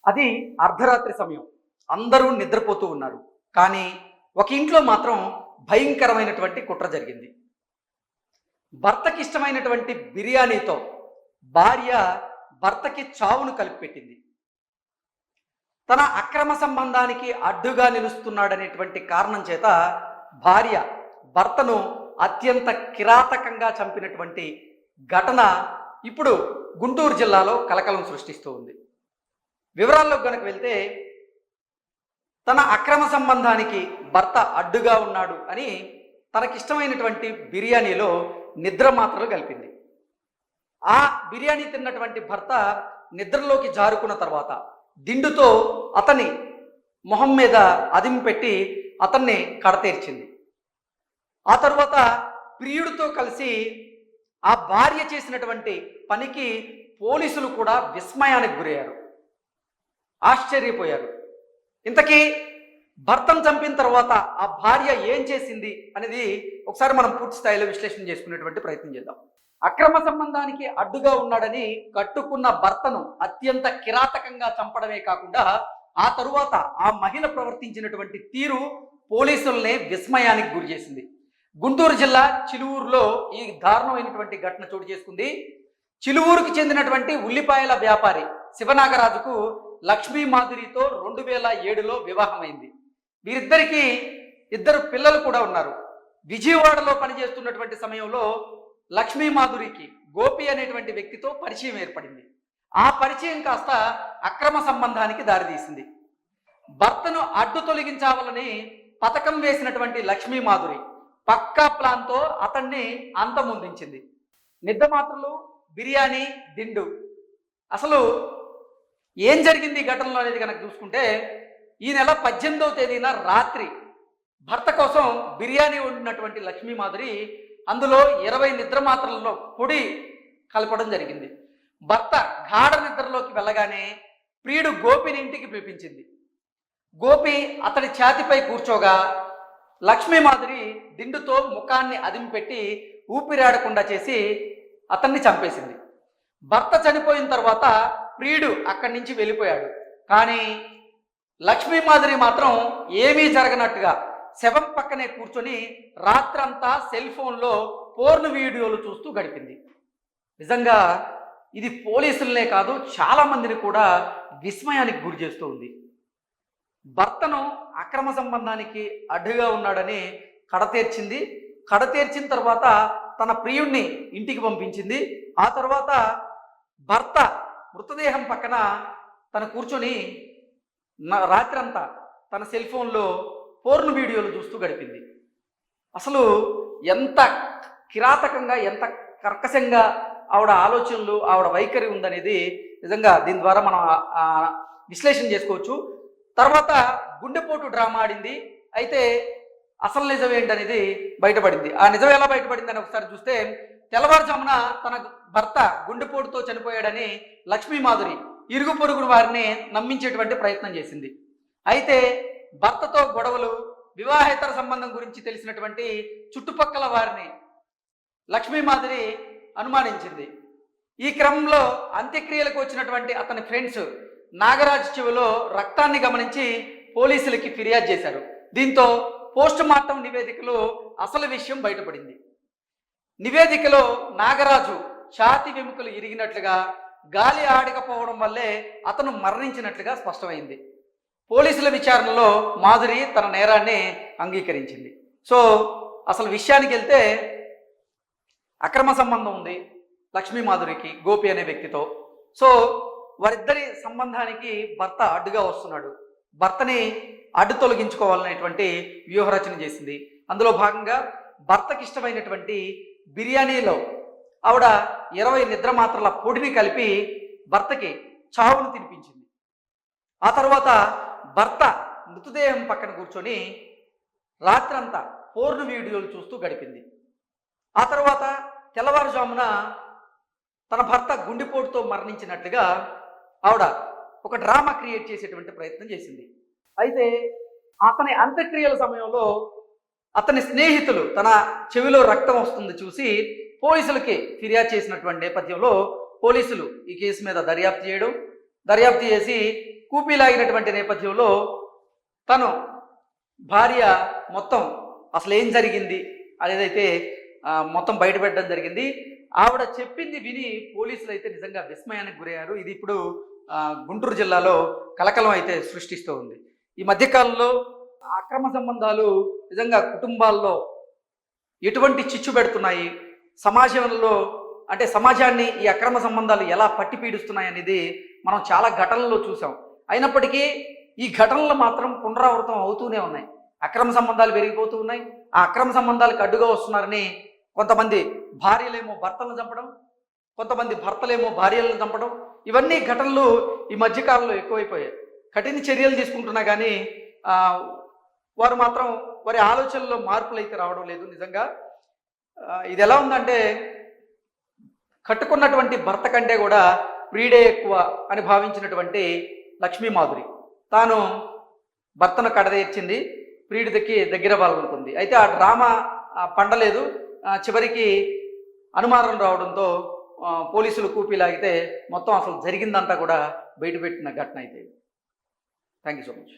అది అర్ధరాత్రి సమయం. అందరూ నిద్రపోతూ ఉన్నారు. కానీ ఒక ఇంట్లో మాత్రం భయంకరమైనటువంటి కుట్ర జరిగింది. భర్తకి ఇష్టమైనటువంటి బిర్యానీతో భార్య భర్తకి చావును కలిపిపెట్టింది. తన అక్రమ సంబంధానికి అడ్డుగా నిలుస్తున్నాడనేటువంటి కారణం చేత భార్య భర్తను అత్యంత కిరాతకంగా చంపినటువంటి ఘటన ఇప్పుడు గుంటూరు జిల్లాలో కలకలం సృష్టిస్తూ ఉంది. వివరాల్లోకి గనక వెళ్తే, తన అక్రమ సంబంధానికి భర్త అడ్డుగా ఉన్నాడు అని తనకిష్టమైనటువంటి బిర్యానీలో నిద్ర మాత్రలు కలిపింది. ఆ బిర్యానీ తిన్నటువంటి భర్త నిద్రలోకి జారుకున్న తర్వాత దిండుతో అతని మొహం మీద అదిమి పెట్టి అతన్ని కడతేర్చింది. ఆ తర్వాత ప్రియుడితో కలిసి ఆ భార్య చేసినటువంటి పనికి పోలీసులు కూడా విస్మయానికి గురయ్యారు, ఆశ్చర్యపోయారు. ఇంతకీ భర్తను చంపిన తర్వాత ఆ భార్య ఏం చేసింది అనేది ఒకసారి మనం పూర్తి స్థాయిలో విశ్లేషణ చేసుకునేటువంటి ప్రయత్నం చేద్దాం. అక్రమ సంబంధానికి అడ్డుగా ఉన్నాడని కట్టుకున్న భర్తను అత్యంత కిరాతకంగా చంపడమే కాకుండా ఆ తరువాత ఆ మహిళ ప్రవర్తించినటువంటి తీరు పోలీసులనే విస్మయానికి గురి చేసింది. గుంటూరు జిల్లా చిలువూరులో ఈ దారుణమైనటువంటి ఘటన చోటు చేసుకుంది. చిలువూరుకి చెందినటువంటి ఉల్లిపాయల వ్యాపారి శివనాగరాజుకు లక్ష్మీ మాధురితో 2007లో వివాహమైంది. వీరిద్దరికీ 2 పిల్లలు కూడా ఉన్నారు. విజయవాడలో పనిచేస్తున్నటువంటి సమయంలో లక్ష్మీ మాధురికి గోపి అనేటువంటి వ్యక్తితో పరిచయం ఏర్పడింది. ఆ పరిచయం కాస్త అక్రమ సంబంధానికి దారితీసింది. భర్తను అడ్డు తొలగించాలని పథకం వేసినటువంటి లక్ష్మీ మాధురి పక్కా ప్లాన్తో అతన్ని అంతమొందించింది. నిద్ర మాత్రలు, బిర్యానీ, దిండు. అసలు ఏం జరిగింది ఈ ఘటనలో అనేది కనుక చూసుకుంటే, ఈ నెల 18వ తేదీన రాత్రి భర్త కోసం బిర్యానీ వండినటువంటి లక్ష్మీ మాధురి అందులో 20 నిద్ర మాత్రలలో పొడి కలపడం జరిగింది. భర్త గాఢ నిద్రలోకి వెళ్ళగానే ప్రియుడు గోపిని ఇంటికి పిలిపించింది. గోపి అతడి ఛాతిపై కూర్చోగా లక్ష్మీ మాధురి దిండుతో ముఖాన్ని అదిమిపెట్టి ఊపిరాడకుండా చేసి అతన్ని చంపేసింది. భర్త చనిపోయిన తర్వాత ప్రియుడు అక్కడి నుంచి వెళ్ళిపోయాడు. కానీ లక్ష్మీ మాధురి మాత్రం ఏమీ జరగనట్టుగా శవం పక్కనే కూర్చొని రాత్రంతా సెల్ ఫోన్లో పోర్న్ వీడియోలు చూస్తూ గడిపింది. నిజంగా ఇది పోలీసులనే కాదు, చాలా మందిని కూడా విస్మయానికి గురి చేస్తూ ఉంది. భర్తను అక్రమ సంబంధానికి అడ్డుగా ఉన్నాడని కడతేర్చింది. కడతేర్చిన తర్వాత తన ప్రియుణ్ణి ఇంటికి పంపించింది. ఆ తర్వాత భర్త మృతదేహం పక్కన తను కూర్చొని రాత్రంతా తన సెల్ ఫోన్లో పోర్న్ వీడియోలు చూస్తూ గడిపింది. అసలు ఎంత కిరాతకంగా, ఎంత కర్కశంగా ఆవిడ ఆలోచనలు, ఆవిడ వైఖరి ఉందనేది నిజంగా దీని ద్వారా మనం విశ్లేషణ చేసుకోవచ్చు. తర్వాత గుండెపోటు డ్రామా ఆడింది. అయితే అసలు నిజం ఏంటనేది బయటపడింది. ఆ నిజం ఎలా బయటపడింది అని ఒకసారి చూస్తే, తెల్లవారుజామున తన భర్త గుండెపోటుతో చనిపోయాడని లక్ష్మీ మాధురి ఇరుగు పొరుగురు వారిని నమ్మించేటువంటి ప్రయత్నం చేసింది. అయితే భర్తతో గొడవలు, వివాహేతర సంబంధం గురించి తెలిసినటువంటి చుట్టుపక్కల వారిని లక్ష్మీ మాధురి అనుమానించింది. ఈ క్రమంలో అంత్యక్రియలకు వచ్చినటువంటి అతని ఫ్రెండ్స్ నాగరాజ్ చెవిలో రక్తాన్ని గమనించి పోలీసులకి ఫిర్యాదు చేశారు. దీంతో పోస్ట్ మార్టం నివేదికలో అసలు విషయం బయటపడింది. నివేదికలో నాగరాజు ఛాతి వెముకలు ఇరిగినట్లుగా, గాలి ఆడకపోవడం వల్లే అతను మరణించినట్లుగా స్పష్టమైంది. పోలీసుల విచారణలో మాధురి తన నేరాన్ని అంగీకరించింది. సో అసలు విషయానికి వెళ్తే, అక్రమ సంబంధం ఉంది లక్ష్మీ మాధురికి గోపి అనే వ్యక్తితో. సో వారిద్దరి సంబంధానికి భర్త అడ్డుగా వస్తున్నాడు. భర్తని అడ్డు తొలగించుకోవాలనేటువంటి వ్యూహరచన చేసింది. అందులో భాగంగా భర్తకి ఇష్టమైనటువంటి బిర్యానీలో ఆవిడ 20 నిద్ర మాత్రల పొడిని కలిపి భర్తకి చావును తినిపించింది. ఆ తర్వాత భర్త మృతదేహం పక్కన కూర్చొని రాత్రంతా పోర్న్ వీడియోలు చూస్తూ గడిపింది. ఆ తర్వాత తెల్లవారుజామున తన భర్త గుండెపోటుతో మరణించినట్లుగా ఆవిడ ఒక డ్రామా క్రియేట్ చేసేటువంటి ప్రయత్నం చేసింది. అయితే అతని అంత్యక్రియల సమయంలో అతని స్నేహితులు తన చెవిలో రక్తం వస్తుంది చూసి పోలీసులకి ఫిర్యాదు చేసినటువంటి నేపథ్యంలో పోలీసులు ఈ కేసు మీద దర్యాప్తు చేయడం, దర్యాప్తు చేసి కూపీలాగినటువంటి నేపథ్యంలో తను భార్య మొత్తం అసలు ఏం జరిగింది అనేదైతే మొత్తం బయటపెట్టడం జరిగింది. ఆవిడ చెప్పింది విని పోలీసులు అయితే నిజంగా విస్మయానికి గురయ్యారు. ఇది ఇప్పుడు గుంటూరు జిల్లాలో కలకలం అయితే సృష్టిస్తూ ఉంది. ఈ మధ్యకాలంలో అక్రమ సంబంధాలు నిజంగా కుటుంబాల్లో ఎటువంటి చిచ్చు పెడుతున్నాయి, సమాజంలో అంటే సమాజాన్ని ఈ అక్రమ సంబంధాలు ఎలా పట్టి పీడిస్తున్నాయి అనేది మనం చాలా ఘటనల్లో చూసాం. అయినప్పటికీ ఈ ఘటనలు మాత్రం పునరావృతం అవుతూనే ఉన్నాయి. అక్రమ సంబంధాలు పెరిగిపోతూ ఉన్నాయి. ఆ అక్రమ సంబంధాలకు అడ్డుగా వస్తున్నారని కొంతమంది భార్యలేమో భర్తలను చంపడం, కొంతమంది భర్తలేమో భార్యలను చంపడం, ఇవన్నీ ఘటనలు ఈ మధ్యకాలంలో ఎక్కువైపోయాయి. కఠిన చర్యలు తీసుకుంటున్నా కానీ వారు మాత్రం వారి ఆలోచనలో మార్పులు అయితే రావడం లేదు. నిజంగా ఇది ఎలా ఉందంటే కట్టుకున్నటువంటి భర్త కంటే కూడా ప్రియుడే ఎక్కువ అని భావించినటువంటి లక్ష్మీమాధురి తాను భర్తను కడదేర్చింది, ప్రియుడికి దగ్గర వాళ్ళనుకుంది. అయితే ఆ డ్రామా పండలేదు. చివరికి అనుమానం రావడంతో పోలీసులు కూపీలాగితే మొత్తం అసలు జరిగిందంతా కూడా బయటపెట్టిన ఘటన అయితే. Thank you so much.